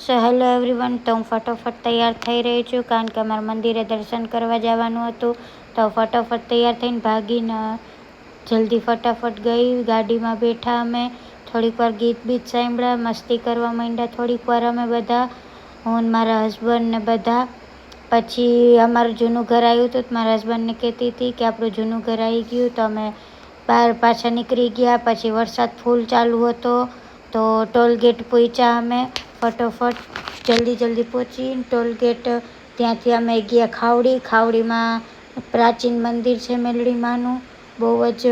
So hello everyone, તો હું ફટોફટ તૈયાર થઈ રહી છું કારણ કે અમારા મંદિરે દર્શન કરવા જવાનું હતું. તો ફટોફટ તૈયાર થઈને ભાગીને જલ્દી ફટાફટ ગઈ. ગાડીમાં બેઠા અમે, થોડીક વાર ગીત બીત સાંભળ્યા, મસ્તી કરવા માંડ્યા થોડીક વાર અમે બધા, હું ને મારા હસબન્ડ ને બધા. પછી અમારું જૂનું ઘર આવ્યું હતું, તો મારા હસબન્ડને કહેતી હતી કે આપણું જૂનું ઘર આવી ગયું. તો અમે બહાર પાછા નીકળી ગયા. પછી વરસાદ ફૂલ ચાલુ હતો, તો ટોલગેટ પહોંચ્યા અમે ફટોફટ જલ્દી પહોંચીને ટોલગેટ. ત્યાંથી અમે ગયા ખાવડીમાં પ્રાચીન મંદિર છે મેલડી માનું. બહુ જ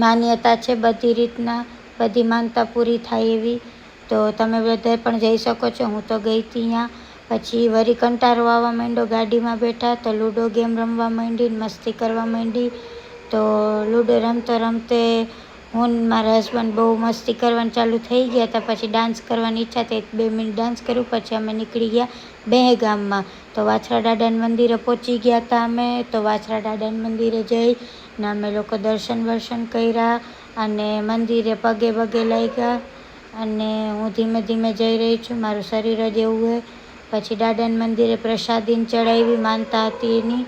માન્યતા છે બધી રીતના, બધી માનતા પૂરી થાય એવી. તો તમે બધા પણ જઈ શકો છો, હું તો ગઈ હતી ત્યાં. પછી વળી કંટાળો આવવા માંડ્યો, ગાડીમાં બેઠા તો લૂડો ગેમ રમવા માંડી, મસ્તી કરવા માંડી. તો લૂડો રમતે હું ને મારા હસબન્ડ બહુ મસ્તી કરવાની ચાલુ થઈ ગયા હતા. પછી ડાન્સ કરવાની ઈચ્છા થઈ, 2 મિનિટ ડાન્સ કર્યું. પછી અમે નીકળી ગયા ગામમાં. તો વાછરા દાદાના મંદિરે પહોંચી ગયા હતા અમે. તો વાછરા દાદાના મંદિરે જઈને અમે લોકો દર્શન કર્યા અને મંદિરે પગે લાગ્યા. અને હું ધીમે ધીમે જઈ રહી છું, મારું શરીર જ એવું હોય. પછી દાદાના મંદિરે પ્રસાદી ચડાવી, માનતા હતી એની.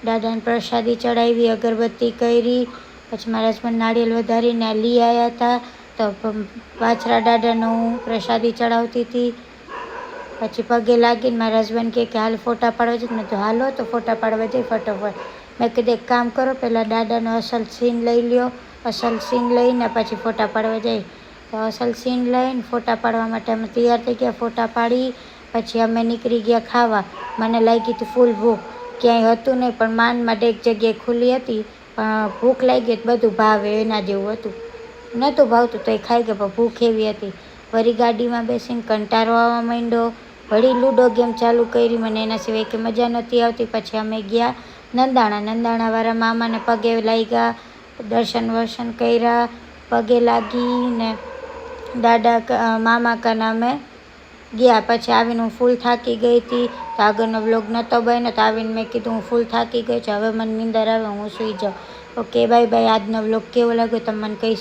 દાદાને પ્રસાદી ચડાવી, અગરબત્તી કરી. પછી મારા હસબન્ડ નાળિયેર વધારીને લઈ આવ્યા હતા. તો વાછરા દાદાને હું પ્રસાદી ચડાવતી હતી. પછી પગે લાગીને મારા હસબન્ડ કે હાલ ફોટા પાડવા જઈએ. મેં તો હાલો તો ફોટા પાડવા જઈ ફટોફટ. મેં કીધું એક કામ કરો, પહેલાં દાદાનો અસલ સીન લઈ લ્યો, અસલ સીન લઈને પછી ફોટા પાડવા જઈ. તો અસલ સીન લઈને ફોટા પાડવા માટે અમે તૈયાર થઈ ગયા. ફોટા પાડી પછી અમે નીકળી ગયા ખાવા. મને લાગી હતી ફૂલ ભૂખ, ક્યાંય હતું નહીં, પણ માંડ એક જગ્યાએ ખુલ્લી હતી. પણ ભૂખ લાગી હતી, બધું ભાવે એના જેવું હતું. નહોતું ભાવતું તો એ ખાઈ ગયા, પણ ભૂખ એવી હતી. વળી ગાડીમાં બેસીને કંટાળો આવવા માંડ્યો. વળી લૂડો ગેમ ચાલુ કરી, મને એના સિવાય કે મજા નહોતી આવતી. પછી અમે ગયા નંદાણાવાળા મામાને પગે લાગ્યા, દર્શન કર્યા, પગે લાગીને મામા કાને અમે ગયા. પછી આવીને હું ફૂલ થાકી ગઈ હતી. તો આગળનો વ્લોગ નહોતો બન્યો. તો આવીને મેં કીધું હું ફૂલ થાકી ગઈ છું, હવે મને નીંદર આવે, હું સૂઈ જાઉં. Okay, by. આજનો વ્લોગ કેવો લાગ્યો તમે મને કહી શકો.